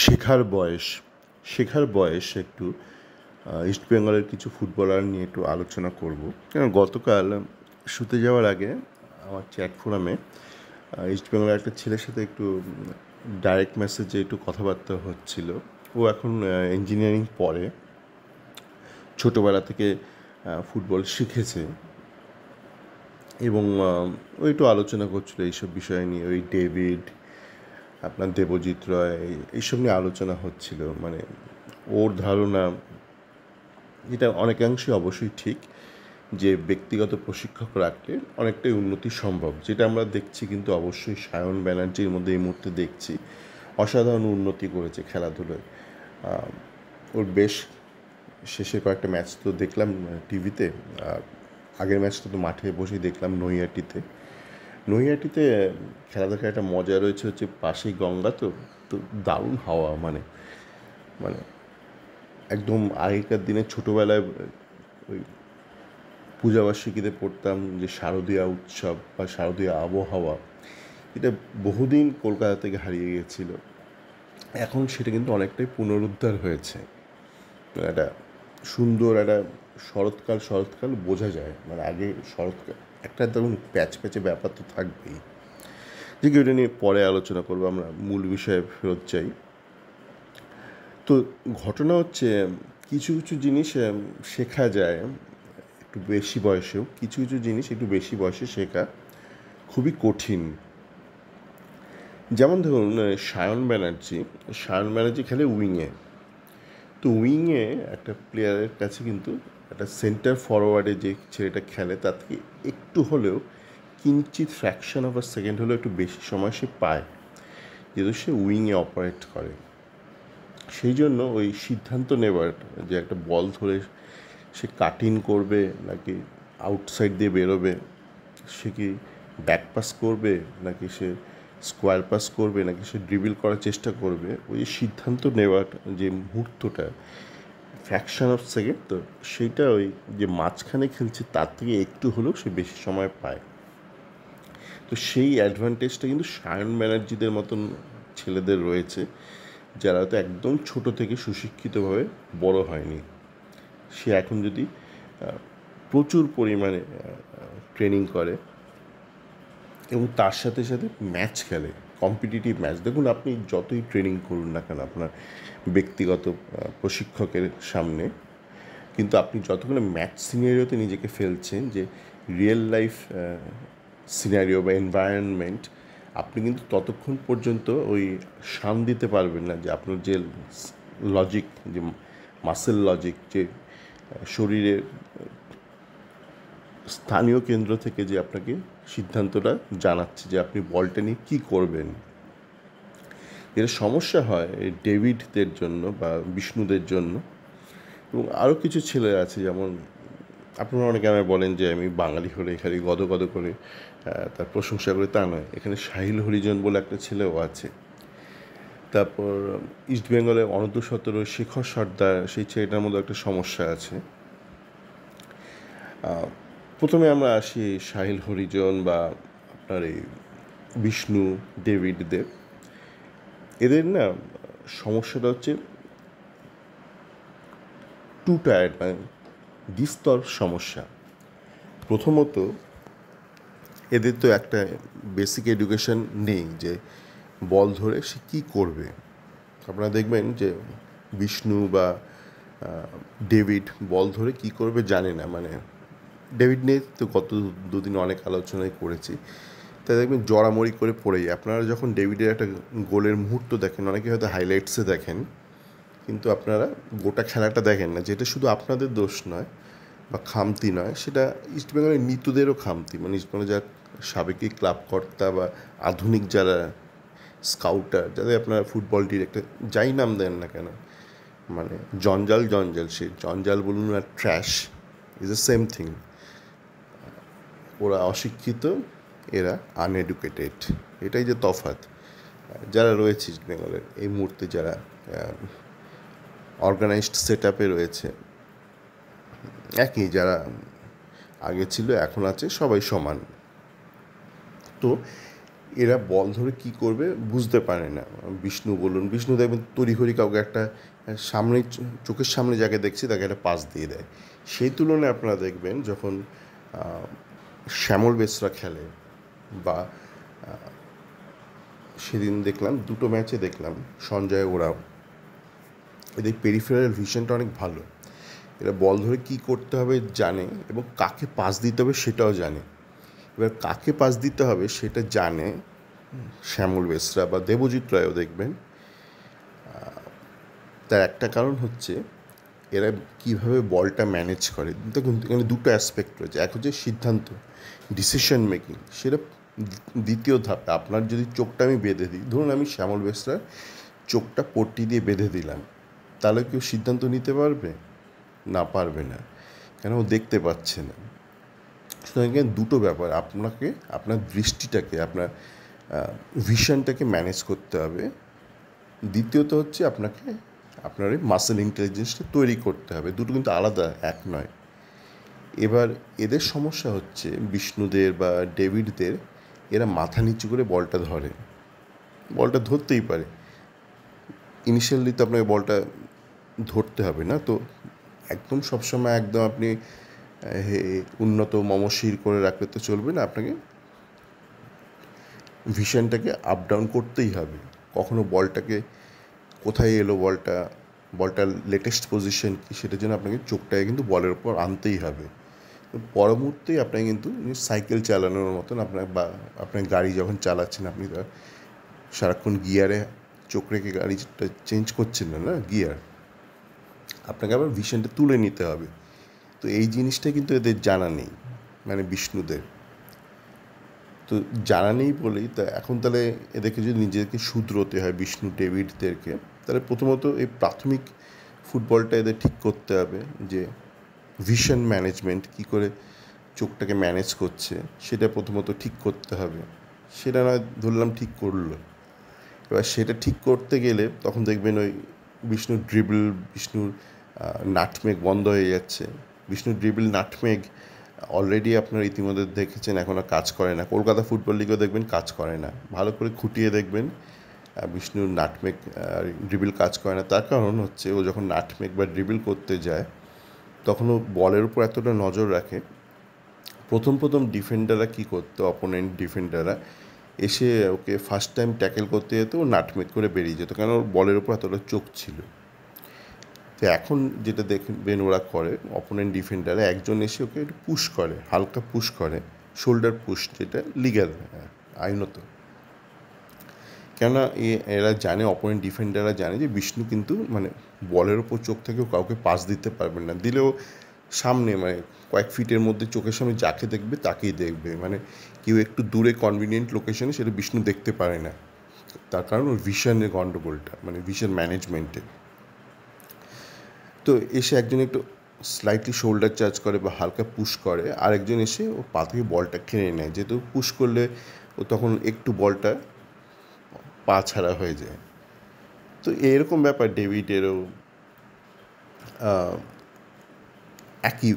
শেখার বয়স একটু ইস্টবেঙ্গলের কিছু ফুটবলার নিয়ে একটু আলোচনা করব। কারণ গতকাল শুতে যাওয়ার আগে আমার চ্যাট ফোরামে ইস্টবেঙ্গলের একটা ছেলের সাথে একটু ডাইরেক্ট মেসেজে একটু কথাবার্তা হচ্ছিল। ও এখন ইঞ্জিনিয়ারিং পড়ে, ছোটোবেলা থেকে ফুটবল শিখেছে এবং ও একটু আলোচনা করছিল এইসব বিষয় নিয়ে। ওই ডেভিড, আপনার দেবজিৎ রয়, এইসব নিয়ে আলোচনা হচ্ছিল। মানে ওর ধারণা, যেটা অনেকাংশে অবশ্যই ঠিক, যে ব্যক্তিগত প্রশিক্ষক রাখলে অনেকটাই উন্নতি সম্ভব, যেটা আমরা দেখছি। কিন্তু অবশ্যই সায়ন ব্যানার্জির মধ্যে এই মুহূর্তে দেখছি অসাধারণ উন্নতি করেছে খেলাধুলোয়। ওর বেশ শেষের কয়েকটা ম্যাচ তো দেখলাম টিভিতে। আগের ম্যাচটা তো মাঠে বসেই দেখলাম নৈহাটিতে। খেলা দেখার একটা মজা রয়েছে, হচ্ছে পাশেই গঙ্গা, তো তো দারুণ হাওয়া। মানে মানে একদম আগেকার দিনে ছোটোবেলায় ওই পূজাবার্ষিকীতে পড়তাম যে শারদীয়া উৎসব বা শারদীয়া আবহাওয়া, এটা বহুদিন কলকাতা থেকে হারিয়ে গিয়েছিল। এখন সেটা কিন্তু অনেকটাই পুনরুদ্ধার হয়েছে। একটা সুন্দর একটা শরৎকাল বোঝা যায়। মানে আগে শরৎকাল একটা ধরুন প্যাচ প্যাচে ব্যাপার তো থাকবেই, যে কি ওটা নিয়ে পরে আলোচনা করবো। আমরা মূল বিষয়ে ফেরত চাই। তো ঘটনা হচ্ছে, কিছু কিছু জিনিস শেখা যায় একটু বেশি বয়সেও, কিছু কিছু জিনিস একটু বেশি বয়সে শেখা খুবই কঠিন। যেমন ধরুন সায়ন ব্যানার্জি খেলে উইংয়ে। তো উইংয়ে একটা প্লেয়ারের কাছে কিন্তু একটা সেন্টার ফরওয়ার্ডে যে ছেলেটা খেলে তার থেকে একটু হলেও, কিঞ্চিত ফ্র্যাকশন অফ আ সেকেন্ড হলেও একটু বেশি সময় সে পায়, যেহেতু সে উইংয়ে অপারেট করে। সেই জন্য ওই সিদ্ধান্ত নেবার, যে একটা বল ধরে সে কাটিং করবে নাকি আউটসাইড দিয়ে বেরোবে, সে কি ব্যাক পাস করবে নাকি সে স্কোয়ার পাস করবে নাকি সে ড্রিবল করার চেষ্টা করবে, ওই যে সিদ্ধান্ত নেওয়ার যে মুহূর্তটা, ফ্র্যাকশন অফ সেকেন্ড, তো সেইটা ওই যে মাঝখানে খেলছে তার থেকে একটু হলেও সে বেশি সময় পায়। তো সেই অ্যাডভান্টেজটা কিন্তু সায়ন ব্যানার্জিদের মতন ছেলেদের রয়েছে, যারা হয়তো একদম ছোট থেকে সুশিক্ষিতভাবে বড় হয়নি। সে এখন যদি প্রচুর পরিমাণে ট্রেনিং করে এবং তার সাথে সাথে ম্যাচ খেলে, কম্পিটিটিভ ম্যাচ। দেখুন, আপনি যতই ট্রেনিং করুন না কেন আপনার ব্যক্তিগত প্রশিক্ষকের সামনে, কিন্তু আপনি যতক্ষণ ম্যাচ সিনারিওতে নিজেকে ফেলছেন, যে রিয়েল লাইফ সিনারিও বা এনভায়রনমেন্ট, আপনি কিন্তু ততক্ষণ পর্যন্ত ওই শান দিতে পারবেন না যে আপনার যে লজিক, যে মাসেল লজিক, যে শরীরের স্থানীয় কেন্দ্র থেকে যে আপনাকে সিদ্ধান্তটা জানাচ্ছে যে আপনি বলটা নিয়ে কী করবেন। এর সমস্যা হয় এই ডেভিডদের জন্য বা বিষ্ণুদের জন্য, এবং আরও কিছু ছেলে আছে। যেমন আপনারা অনেকে আমায় বলেন যে আমি বাঙালি হলে খালি গদ করে তার প্রশংসা করে, তা নয়। এখানে সাহিল হরিজন বলে একটা ছেলেও আছে। তারপর ইস্টবেঙ্গলে অনূর্ধ্ব-17 শেখর সর্দার, সেই ছেলেটার মধ্যে একটা সমস্যা আছে। প্রথমে আমরা আসি সাহিল হরিজন বা আপনার এই বিষ্ণু, ডেভিডদের। এদের না সমস্যাটা হচ্ছে টু টায়ার্ড, মানে দ্বিস্তর সমস্যা। প্রথমত, এদের তো একটা বেসিক এডুকেশন নেই যে বল ধরে সে কী করবে। আপনারা দেখবেন যে বিষ্ণু বা ডেভিড বল ধরে কী করবে জানে না। মানে ডেভিড নিয়ে তো গত দুদিন অনেক আলোচনাই করেছি। তাই দেখবেন জড়ামড়ি করে পড়ে যায়। আপনারা যখন ডেভিডের একটা গোলের মুহূর্ত দেখেন, অনেকে হয়তো হাইলাইটসে দেখেন, কিন্তু আপনারা গোটা খেলাটা দেখেন না। যেটা শুধু আপনাদের দোষ নয় বা খামতি নয়, সেটা ইস্টবেঙ্গলের নিতুদেরও খামতি। মানে ইস্টবেঙ্গলের যারা সাবেকি ক্লাব কর্তা বা আধুনিক যারা স্কাউটার, যাদের আপনারা ফুটবল ডিরেক্টর যাই নাম দেন না কেন, মানে জঞ্জাল, সে জঞ্জাল বলুন আর trash, is the same thing. ওরা অশিক্ষিত, এরা আনএডুকেটেড, এটাই যে তফাৎ। যারা রয়েছে ইস্ট বেঙ্গলের এই মুহূর্তে, যারা অর্গানাইজড সেট আপে রয়েছে, একই যারা আগে ছিল এখন আছে, সবাই সমান। তো এরা বল ধরে কি করবে বুঝতে পারে না। বিষ্ণু বলুন, বিষ্ণু দেখবেন তড়িঘড়ি কাউকে একটা সামনে চোখের সামনে যাকে দেখছি তাকে একটা পাস দিয়ে দেয়। সেই তুলনায় আপনারা দেখবেন যখন শ্যামল বেসরা খেলে বা সেদিন দেখলাম দুটো ম্যাচে দেখলাম সঞ্জয় ওরাও, এদের পেরিফেরাল ভিশনটা অনেক ভালো। এরা বল ধরে কী করতে হবে জানে এবং কাকে পাস দিতে হবে সেটাও জানে। এবার কাকে পাস দিতে হবে সেটা জানে শ্যামল বেসরা বা দেবজিৎ রায়ও দেখবেন। তার একটা কারণ হচ্ছে এরা কীভাবে বলটা ম্যানেজ করে। দেখুন এখানে দুটো অ্যাসপেক্ট রয়েছে, এক হচ্ছে সিদ্ধান্ত, ডিসিশন মেকিং, সেটা দ্বিতীয় ধাপে। আপনার যদি চোখটা আমি বেঁধে দিই, ধরুন আমি শ্যামল বেসরার চোখটা পট্টি দিয়ে বেঁধে দিলাম, তাহলে কেউ সিদ্ধান্ত নিতে পারবে না? পারবে না, কেন? ও দেখতে পাচ্ছে না। সুতরাং এখানে দুটো ব্যাপার, আপনাকে আপনার দৃষ্টিটাকে, আপনার ভিশনটাকে ম্যানেজ করতে হবে। দ্বিতীয়ত হচ্ছে আপনাকে আপনার এই মাসেল ইন্টেলিজেন্সটা তৈরি করতে হবে। দুটো কিন্তু আলাদা, এক নয়। এবার এদের সমস্যা হচ্ছে বিষ্ণুদের বা ডেভিডদের, এরা মাথা নিচু করে বলটা ধরে, বলটা ধরতেই পারে। ইনিশিয়ালি তো আপনাকে বলটা ধরতে হবে না, তো একদম সবসময় একদম আপনি উন্নত মমশির করে রাখলে তো চলবে না। আপনাকে ভিশনটাকে আপ ডাউন করতেই হবে। কখনো বলটাকে কোথায় এলো, বলটার লেটেস্ট পজিশন কী, সেটার জন্য আপনাকে চোখটাকে কিন্তু বলের উপর আনতেই হবে। পর মুহূর্তেই আপনাকে কিন্তু সাইকেল চালানোর মতন বা আপনার গাড়ি যখন চালাচ্ছেন, আপনি তার সারাক্ষণ গিয়ারে চোখ রেখে গাড়িটা চেঞ্জ করছেন না গিয়ার, আপনাকে আবার ভিশনটা তুলে নিতে হবে। তো এই জিনিসটা কিন্তু এদের জানা নেই, মানে বিষ্ণুদের তো জানা নেই বলেই তা এখন তাহলে এদেরকে যদি নিজেদেরকে শুধরোতে হয়, বিষ্ণু ডেভিডদেরকে, তাহলে প্রথমত এই প্রাথমিক ফুটবলটা এদের ঠিক করতে হবে, যে ভিশন ম্যানেজমেন্ট কী করে চোখটাকে ম্যানেজ করছে সেটা প্রথমত ঠিক করতে হবে। সেটা নয় ধরলাম ঠিক করলো, এবার সেটা ঠিক করতে গেলে তখন দেখবেন ওই বিষ্ণুর ড্রিবল, বিষ্ণুর নাটমেগ বন্ধ হয়ে যাচ্ছে। বিষ্ণুর ড্রিবল নাটমেগ অলরেডি আপনারা ইতিমধ্যে দেখেছেন এখন আর কাজ করে না। কলকাতা ফুটবল লিগেও দেখবেন কাজ করে না। ভালো করে খুঁটিয়ে দেখবেন বিষ্ণুর নাটমেগ ড্রিবল কাজ করে না। তার কারণ হচ্ছে ও যখন নাটমেগ বা ড্রিবল করতে যায় তখন ও বলের উপর এতটা নজর রাখে। প্রথম ডিফেন্ডাররা কী করতো, অপোনেন্ট ডিফেন্ডাররা এসে ওকে ফার্স্ট টাইম ট্যাকেল করতে যেত, ও নাটমেগ করে বেরিয়ে যেত, কারণ ওর বলের উপর এতটা চোখ ছিল। তো এখন যেটা দেখবেন ওরা করে, অপোনেন্ট ডিফেন্ডারে একজন এসে ওকে একটু পুশ করে, হালকা পুশ করে, শোল্ডার পুশ, যেটা লিগ্যাল আইনত। কেননা এরা জানে, অপোনেন্ট ডিফেন্ডাররা জানে যে বিষ্ণু কিন্তু মানে বলের ওপর চোখ থেকেও কাউকে পাস দিতে পারবেন না, দিলেও সামনে মানে কয়েক ফিটের মধ্যে চোখের সামনে যাকে দেখবে তাকেই দেখবে। মানে কেউ একটু দূরে কনভিনিয়েন্ট লোকেশনে সেটা বিষ্ণু দেখতে পারে না, তার কারণ ওর ভিশনের গণ্ডগোলটা, মানে ভিশন ম্যানেজমেন্টে। তো এসে একজন একটু স্লাইটলি শোল্ডার চার্জ করে বা হালকা পুশ করে, আর একজন এসে ও পা থেকে বলটা খেয়ে নেয়, যেহেতু পুশ করলে ও তখন একটু বলটা পা ছাড়া হয়ে যায়। তো এরকম ব্যাপার ডেভিডেরও একই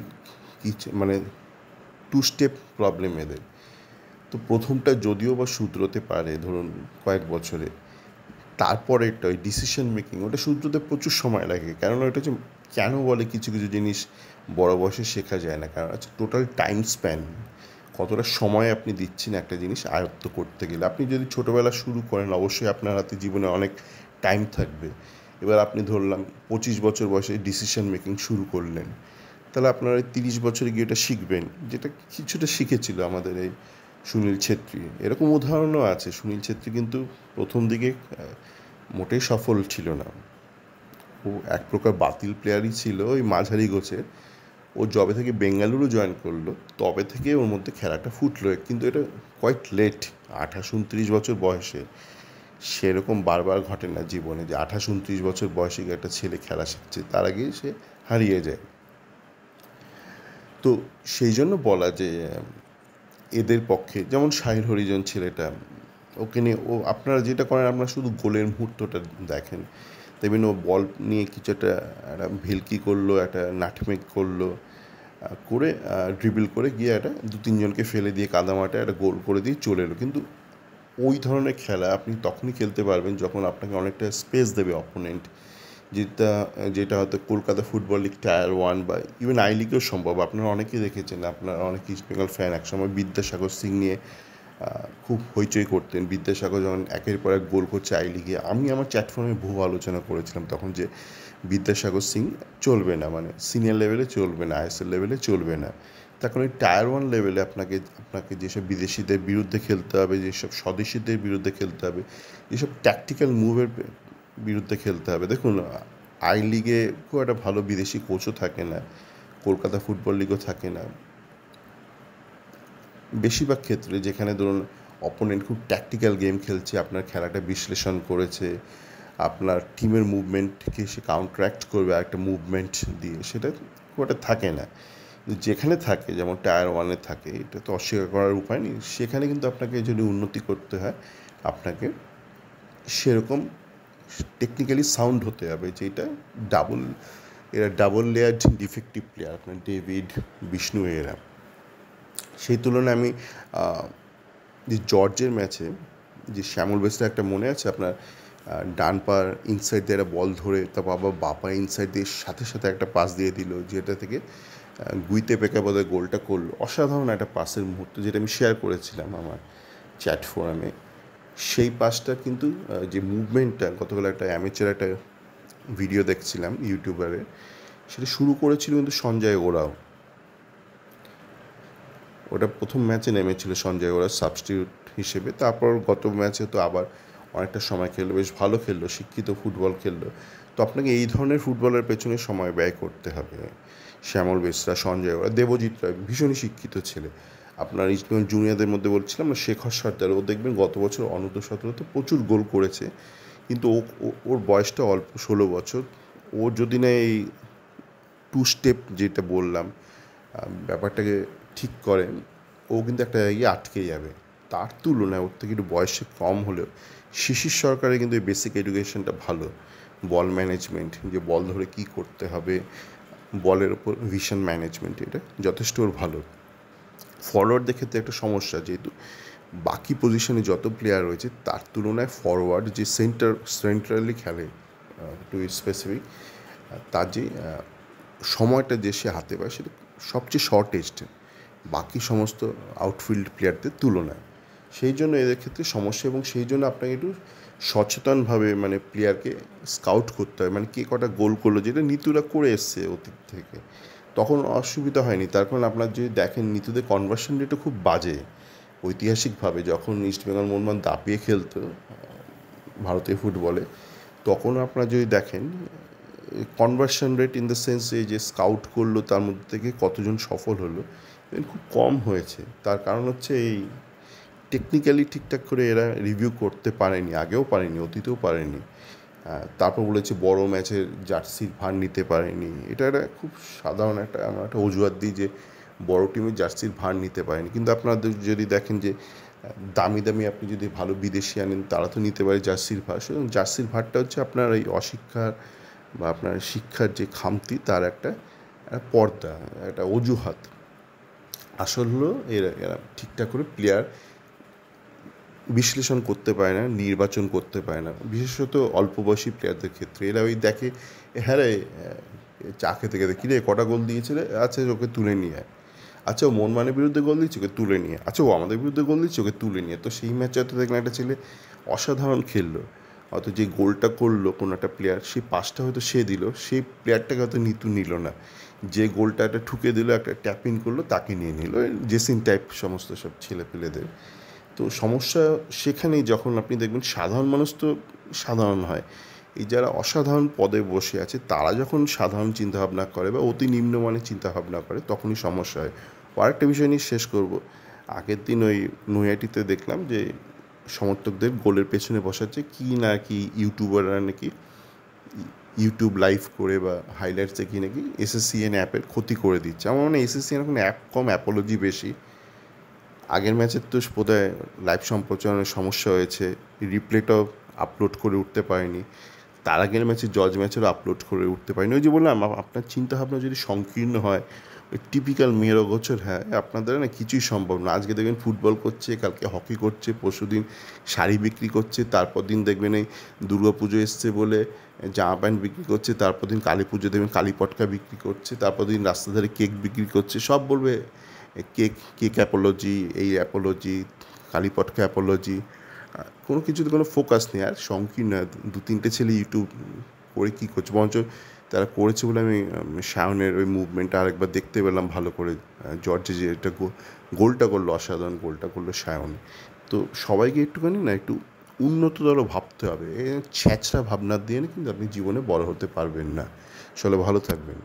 মানে টু স্টেপ প্রবলেম এদের। তো প্রথমটা যদিও বা শুধরোতে পারে ধরুন কয়েক বছরে, তারপরে একটা ওই ডিসিশন মেকিং ওটা শুধরোতে প্রচুর সময় লাগে। কেননা ওটা হচ্ছে কেন বলে কিছু কিছু জিনিস বড় বয়সে শেখা যায় না, কারণ হচ্ছে টোটাল টাইম স্প্যান, কতটা সময় আপনি দিচ্ছেন একটা জিনিস আয়ত্ত করতে গেলে। আপনি যদি ছোটোবেলা শুরু করেন অবশ্যই আপনার হাতে জীবনে অনেক টাইম থাকবে। এবার আপনি ধরলাম 25 বছর বয়সে ডিসিশন মেকিং শুরু করলেন, তাহলে আপনারা 30 বছরে গিয়ে এটা শিখবেন, যেটা কিছুটা শিখেছিল আমাদের এই সুনীল ছেত্রী। এরকম উদাহরণও আছে। সুনীল ছেত্রী কিন্তু প্রথম দিকে মোটেই সফল ছিল না, ও এক প্রকার বাতিল প্লেয়ারই ছিল ওই মাঝারি গোছের। ও যবে থেকে বেঙ্গালুরু জয়েন করলো তবে থেকে ওর মধ্যে খেলাটা ফুটলো, কিন্তু এটা কোয়াইট লেট, 28-29 বছর বয়সে। সেরকম বারবার ঘটে না জীবনে যে 28-29 বছর বয়সে একটা ছেলে খেলা শিখছে, তার আগে সে হারিয়ে যায়। তো সেই জন্য বলা যে এদের পক্ষে, যেমন সাহিল হরিজন ছেলেটা, ওকে নিয়ে আপনারা যেটা করেন, আপনারা শুধু গোলের মুহূর্তটা দেখেন, দেখবেন ও বল নিয়ে কিছু একটা ভেলকি করলো, একটা নাটমেক করলো, করে ড্রিবল করে গিয়ে একটা 2-3 জনকে ফেলে দিয়ে কাদামাটা একটা গোল করে দিয়ে চলে এলো। কিন্তু ওই ধরনের খেলা আপনি তখনই খেলতে পারবেন যখন আপনাকে অনেকটা স্পেস দেবে অপোনেন্ট, যেটা যেটা হয়তো কলকাতা ফুটবল লিগ টায়ার 1 বা ইভেন আই লিগেও সম্ভব। আপনারা অনেকেই দেখেছেন, আপনারা অনেক ইস্ট বেঙ্গল ফ্যান একসময় বিদ্যাসাগর সিং নিয়ে খুব হইচই করতেন। বিদ্যাসাগর যখন একের পর এক গোল করছে আই লিগে, আমি আমার চ্যাটফোনে বহু আলোচনা করেছিলাম তখন যে বিদ্যাসাগর সিং চলবে না, মানে সিনিয়র লেভেলে চলবে না, আইএসএল লেভেলে চলবে না। তখন ওই টায়ার 1 লেভেলে আপনাকে আপনাকে যেসব বিদেশিদের বিরুদ্ধে খেলতে হবে, যেসব স্বদেশিদের বিরুদ্ধে খেলতে হবে, যেসব ট্যাকটিক্যাল মুভের বিরুদ্ধে খেলতে হবে। দেখুন, আই লিগে খুব একটা ভালো বিদেশি কোচও থাকে না, কলকাতা ফুটবল লিগও থাকে না। বেশিরভাগ ক্ষেত্রে যেখানে ধরুন অপোনেন্ট খুব ট্যাকটিক্যাল গেম খেলছে, আপনার খেলাটা বিশ্লেষণ করেছে, আপনার টিমের মুভমেন্টকে সে কাউন্টারাক্ট করবে একটা মুভমেন্ট দিয়ে, সেটা খুব একটা থাকে না। যেখানে থাকে, যেমন টায়ার 1-এ থাকে, এটা তো অস্বীকার করার উপায় নেই, সেখানে কিন্তু আপনাকে যদি উন্নতি করতে হয় আপনাকে সেরকম টেকনিক্যালি সাউন্ড হতে হবে, যেটা ডাবল লেয়ার্ড ডিফেক্টিভ প্লেয়ার, আপনার ডেভিড, বিষ্ণু এরা। সেই তুলনায় আমি যে জর্জের ম্যাচে যে শ্যামল বেসরা একটা মনে আছে আপনার, ডান পার ইনসাইড দিয়ে একটা বল ধরে তারপর আবার বাপা ইনসাইড দিয়ে সাথে সাথে একটা পাস দিয়ে দিল, যেটা থেকে গুইতে পেকা বোধহয় গোলটা করলো। অসাধারণ একটা পাসের মুহূর্ত, যেটা আমি শেয়ার করেছিলাম আমার চ্যাট ফোরামে। সেই পাসটা কিন্তু যে মুভমেন্টটা, গতকাল একটা অ্যামেচার একটা ভিডিও দেখছিলাম ইউটিউবারে, সেটা শুরু করেছিল কিন্তু সঞ্জয় ওরাও। ওটা প্রথম ম্যাচে নেমেছিল সঞ্জয় ওরা সাবস্টিটিউট হিসেবে, তারপর গত ম্যাচে তো আবার অনেকটা সময় খেললো, বেশ ভালো খেললো, শিক্ষিত ফুটবল খেললো। তো আপনাকে এই ধরনের ফুটবলের পেছনে সময় ব্যয় করতে হবে। শ্যামল বেসরা, সঞ্জয় ওরা, দেবজিৎ রায় ভীষণই শিক্ষিত ছেলে। আপনার ইস্টবেঙ্গল জুনিয়রদের মধ্যে বলছিলাম না, শেখর সর্দার, ও দেখবেন গত বছর অনূর্ধ্ব-17-তে প্রচুর গোল করেছে, কিন্তু ওর বয়সটা অল্প, 16 বছর। ও যদি না এই 2 স্টেপ যেটা বললাম ব্যাপারটাকে ঠিক করেন, ও কিন্তু একটা আটকে যাবে। তার তুলনায় ওর থেকে একটু বয়সে কম হলেও শিশির সরকারের কিন্তু এই বেসিক এডুকেশনটা ভালো। বল ম্যানেজমেন্ট, যে বল ধরে কী করতে হবে, বলের ওপর ভিশন ম্যানেজমেন্ট, এটা যথেষ্ট ওর ভালো। ফরওয়ার্ডদের ক্ষেত্রে একটা সমস্যা, যেহেতু বাকি পজিশনে যত প্লেয়ার রয়েছে তার তুলনায় ফরওয়ার্ড যে সেন্ট্রালি খেলে, টু স্পেসিফিক, তার যে সময়টা যে সে হাতে পায় সেটা সবচেয়ে শর্টেস্ট বাকি সমস্ত আউটফিল্ড প্লেয়ারদের তুলনায়। সেই জন্য এদের ক্ষেত্রে সমস্যা, এবং সেই জন্য আপনাকে একটু সচেতনভাবে মানে প্লেয়ারকে স্কাউট করতে হয়, মানে কে কটা গোল করলো, যেটা নিতুরা করে এসছে অতীত থেকে, তখন অসুবিধা হয়নি। তার কারণ আপনার যদি দেখেন নিতুদের কনভার্সন রেটও খুব বাজে ঐতিহাসিকভাবে। যখন ইস্টবেঙ্গল মোহনবাগান দাপিয়ে খেলতো ভারতীয় ফুটবলে, তখন আপনারা যদি দেখেন conversion rate in the sense যে স্কাউট করলো তার মধ্যে থেকে কতজন সফল হলো, খুব কম হয়েছে। তার কারণ হচ্ছে এই টেকনিক্যালি ঠিকঠাক করে এরা রিভিউ করতে পারেনি, আগেও পারেনি, অতীতেও পারেনি। তারপর বলেছে বড় ম্যাচের জার্সির ভার নিতে পারেনি, এটা একটা খুব সাধারণ আমরা একটা অজুহাত দিই যে বড় টিমের জার্সির ভার নিতে পারেনি। কিন্তু আপনাদের যদি দেখেন যে দামি দামি আপনি যদি ভালো বিদেশি আনেন, তারা তো নিতে পারে জার্সির ভার। সুতরাং জার্সির ভারটা হচ্ছে আপনার এই অশিক্ষার বা আপনার শিক্ষার যে খামতি, তার একটা পর্দা, একটা অজুহাত। আসল হলো এরা ঠিকঠাক করে প্লেয়ার বিশ্লেষণ করতে পারে না, নির্বাচন করতে পারে না, বিশেষত অল্প বয়সী প্লেয়ারদের ক্ষেত্রে। এরা ওই দেখে, হ্যাঁ রে চা খেতে খেতে, কিরে কটা গোল দিয়েছিলে, আচ্ছা ওকে তুলে নিয়ে, আচ্ছা ও মোহনবাগানের বিরুদ্ধে গোল দিচ্ছে, ওকে তুলে নিয়ে, আচ্ছা ও আমাদের বিরুদ্ধে গোল দিচ্ছে, ওকে তুলে নিয়ে। তো সেই ম্যাচে হয়তো দেখলাম একটা ছেলে অসাধারণ খেললো, হয়তো যে গোলটা করলো কোনো একটা প্লেয়ার, সেই পাসটা হয়তো সে দিল, সেই প্লেয়ারটাকে হয়তো নিতু নিল না। যে গোলটা একটা ঠুকে দিল, একটা ট্যাপ ইন করলো, তাকে নিয়ে নিল, জেসিন টাইপ সমস্ত সব ছেলে পেলেদের। তো সমস্যা সেখানেই, যখন আপনি দেখবেন সাধারণ মানুষ তো সাধারণ হয়, এই যারা অসাধারণ পদে বসে আছে তারা যখন সাধারণ চিন্তাভাবনা করে বা অতি নিম্নমানের চিন্তাভাবনা করে, তখনই সমস্যা হয়। আরেকটা বিষয় নিয়ে শেষ করব। আগের দিন ওই নৈহাটিতে দেখলাম যে সমর্থকদের গোলের পেছনে বসাচ্ছে কি না কি ইউটিউবাররা নাকি ইউটিউব লাইভ করে বা হাইলাইটস দেখিয়ে নাকি এসএসসিএন অ্যাপের ক্ষতি করে দিচ্ছে। আমার মনে হয় এসএসসিএন এখন অ্যাপ কম, অ্যাপোলজি বেশি। আগের ম্যাচের তো বোধহয় লাইভ সম্প্রচারণের সমস্যা হয়েছে, রিপ্লেটাও আপলোড করে উঠতে পারেনি। তার আগের ম্যাচে জজ ম্যাচেরও আপলোড করে উঠতে পারেনি। ওই যে বললাম, আপনার চিন্তাভাবনা যদি সংকীর্ণ হয়, ওই টিপিক্যাল মেয়ের অগোচর, হ্যাঁ আপনাদের না কিছুই সম্ভব না। আজকে দেখবেন ফুটবল করছে, কালকে হকি করছে, পরশুদিন শাড়ি বিক্রি করছে, তারপর দিন দেখবেন এই দুর্গা পুজো এসছে বলে জামা প্যান্ট বিক্রি করছে, তারপর দিন কালী পুজো দেখবেন কালী পটকা বিক্রি করছে, তারপর দিন রাস্তা ধারে কেক বিক্রি করছে। সব বলবে কেক কেক অ্যাপোলজি, এই অ্যাপোলজি, কালী পটকা অ্যাপোলজি। কোনো কিছুতে কোনো ফোকাস নেই। আর সংকীর্ণ দু তিনটে ছেলে ইউটিউব করে কী করছে, বরঞ্চ তারা করেছে বলে আমি সায়নের ওই মুভমেন্টটা আরেকবার দেখতে পেলাম ভালো করে। জর্জে যে এটা গোলটা করলো, অসাধারণ গোলটা করলো সায়ন। তো সবাইকে একটুখানি না একটু উন্নততর ভাবতে হবে। ছ্যাঁচড়া ভাবনা দিয়ে না কিন্তু আপনি জীবনে বড় হতে পারবেন না। আসলে ভালো থাকবেন।